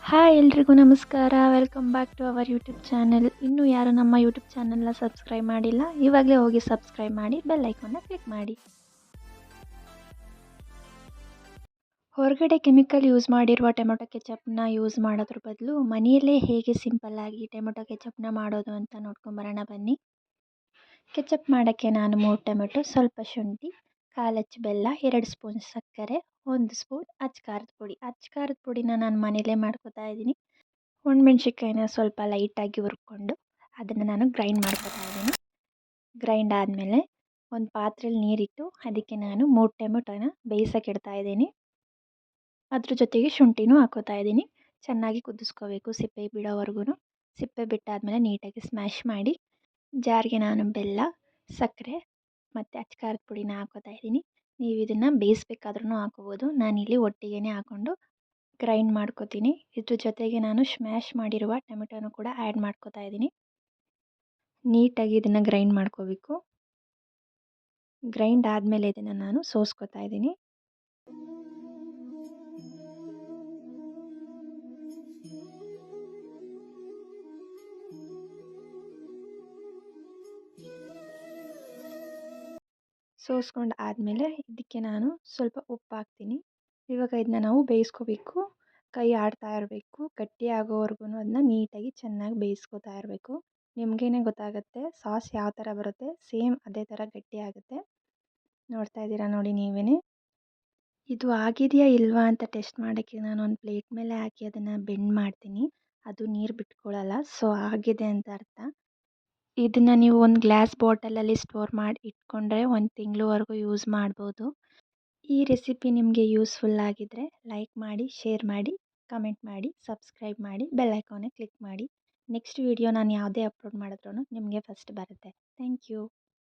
Hi ಎಲ್ರಿಗೂ ನಮಸ್ಕಾರ. Welcome back to our YouTube channel. ಇನ್ನೂ ಯಾರು ನಮ್ಮ ಯೂಟ್ಯೂಬ್ ಚಾನೆಲ್ನ ಸಬ್ಸ್ಕ್ರೈಬ್ ಮಾಡಿಲ್ಲ, ಇವಾಗಲೇ ಹೋಗಿ ಸಬ್ಸ್ಕ್ರೈಬ್ ಮಾಡಿ, ಬೆಲ್ ಐಕಾನ್ನ ಕ್ಲಿಕ್ ಮಾಡಿ. ಹೊರಗಡೆ ಕೆಮಿಕಲ್ ಯೂಸ್ ಮಾಡಿರುವ ಟೊಮೆಟೊ ಕೆಚಪ್ನ ಯೂಸ್ ಮಾಡೋದ್ರ ಬದಲು ಮನೆಯಲ್ಲೇ ಹೇಗೆ ಸಿಂಪಲ್ಲಾಗಿ ಟೊಮೆಟೊ ಕೆಚಪ್ನ ಮಾಡೋದು ಅಂತ ನೋಡ್ಕೊಂಬರೋಣ ಬನ್ನಿ. ಕೆಚಪ್ ಮಾಡೋಕ್ಕೆ ನಾನು 3 ಟೊಮೆಟೊ, ಸ್ವಲ್ಪ ಶುಂಠಿ, 1/4 ಅಚ್ಚು ಬೆಲ್ಲ, 2 ಸ್ಪೂನ್ ಸಕ್ಕರೆ, 1 ಸ್ಪೂನ್ ಅಚ್ಚ ಖಾರದ ಪುಡಿ. ಅಚ್ಚ ಖಾರದ ಪುಡಿನ ನಾನು ಮನೇಲೇ ಮಾಡ್ಕೊತಾ ಇದ್ದೀನಿ. ಒಣಮೆಣ್ಸಿನ್ಕಾಯಿನ ಸ್ವಲ್ಪ ಲೈಟಾಗಿ ಹುರ್ಕೊಂಡು ಅದನ್ನು ನಾನು ಗ್ರೈಂಡ್ ಮಾಡ್ಕೊತಾ ಇದ್ದೀನಿ. ಗ್ರೈಂಡ್ ಆದಮೇಲೆ ಒಂದು ಪಾತ್ರೆಯಲ್ಲಿ ನೀರಿಟ್ಟು ಅದಕ್ಕೆ ನಾನು 3 ಟೊಮೆಟೊನ ಬೇಯಿಸೋಕೆ ಇಡ್ತಾ ಇದ್ದೀನಿ. ಅದ್ರ ಜೊತೆಗೆ ಶುಂಠಿನೂ ಹಾಕೋತಾ ಇದ್ದೀನಿ. ಚೆನ್ನಾಗಿ ಕುದಿಸ್ಕೋಬೇಕು ಸಿಪ್ಪೆ ಬಿಡೋವರೆಗೂ. ಸಿಪ್ಪೆ ಬಿಟ್ಟಾದಮೇಲೆ ನೀಟಾಗಿ ಸ್ಮ್ಯಾಶ್ ಮಾಡಿ ಜಾರ್ಗೆ ನಾನು ಬೆಲ್ಲ, ಸಕ್ಕರೆ ಮತ್ತು ಅಚ್ಚ ಖಾರದ ಪುಡಿನ ಹಾಕೋತಾ ಇದ್ದೀನಿ. ನೀವು ಇದನ್ನು ಬೇಯಿಸ್ಬೇಕಾದ್ರೂ ಹಾಕೋಬೋದು. ನಾನಿಲ್ಲಿ ಒಟ್ಟಿಗೆ ಹಾಕ್ಕೊಂಡು ಗ್ರೈಂಡ್ ಮಾಡ್ಕೊತೀನಿ. ಇದ್ರ ಜೊತೆಗೆ ನಾನು ಸ್ಮ್ಯಾಶ್ ಮಾಡಿರುವ ಟೊಮೆಟೊನೂ ಕೂಡ ಆ್ಯಡ್ ಮಾಡ್ಕೊತಾ ಇದ್ದೀನಿ. ನೀಟಾಗಿ ಇದನ್ನು ಗ್ರೈಂಡ್ ಮಾಡ್ಕೋಬೇಕು. ಗ್ರೈಂಡ್ ಆದಮೇಲೆ ಇದನ್ನು ನಾನು ಸೋಸ್ಕೊತಾ ಇದ್ದೀನಿ. ಸೋಸ್ಕೊಂಡು ಆದಮೇಲೆ ಇದಕ್ಕೆ ನಾನು ಸ್ವಲ್ಪ ಉಪ್ಪು ಹಾಕ್ತೀನಿ. ಇವಾಗ ಇದನ್ನ ನಾವು ಬೇಯಿಸ್ಕೋಬೇಕು. ಕೈ ಆಡ್ತಾ ಇರಬೇಕು. ಗಟ್ಟಿ ಆಗೋವರೆಗೂ ಅದನ್ನ ನೀಟಾಗಿ ಚೆನ್ನಾಗಿ ಬೇಯಿಸ್ಕೊತಾ ಇರಬೇಕು. ನಿಮಗೇನೆ ಗೊತ್ತಾಗುತ್ತೆ ಸಾಸ್ ಯಾವ ಥರ ಬರುತ್ತೆ, ಸೇಮ್ ಅದೇ ಥರ ಗಟ್ಟಿ ಆಗುತ್ತೆ. ನೋಡ್ತಾ ಇದ್ದೀರಾ ನೋಡಿ ನೀವೇ. ಇದು ಆಗಿದೆಯಾ ಇಲ್ವಾ ಅಂತ ಟೆಸ್ಟ್ ಮಾಡೋಕ್ಕೆ ನಾನು ಒಂದು ಪ್ಲೇಟ್ ಮೇಲೆ ಹಾಕಿ ಅದನ್ನು ಬೆಂಡ್ ಮಾಡ್ತೀನಿ. ಅದು ನೀರು ಬಿಟ್ಕೊಳ್ಳಲ್ಲ, ಸೊ ಆಗಿದೆ ಅಂತ ಅರ್ಥ. ಇದನ್ನು ನೀವು ಒಂದು ಗ್ಲಾಸ್ ಬಾಟಲಲ್ಲಿ ಸ್ಟೋರ್ ಮಾಡಿ ಇಟ್ಕೊಂಡ್ರೆ 1 ತಿಂಗಳವರೆಗೂ ಯೂಸ್ ಮಾಡ್ಬೋದು. ಈ ರೆಸಿಪಿ ನಿಮಗೆ ಯೂಸ್ಫುಲ್ ಆಗಿದ್ದರೆ ಲೈಕ್ ಮಾಡಿ, ಶೇರ್ ಮಾಡಿ, ಕಮೆಂಟ್ ಮಾಡಿ, ಸಬ್ಸ್ಕ್ರೈಬ್ ಮಾಡಿ, ಬೆಲ್ ಐಕಾನ್ನ ಕ್ಲಿಕ್ ಮಾಡಿ. ನೆಕ್ಸ್ಟ್ ವಿಡಿಯೋ ನಾನು ಯಾವುದೇ ಅಪ್ಲೋಡ್ ಮಾಡಿದ್ರೂ ನಿಮಗೆ ಫಸ್ಟ್ ಬರುತ್ತೆ. Thank you.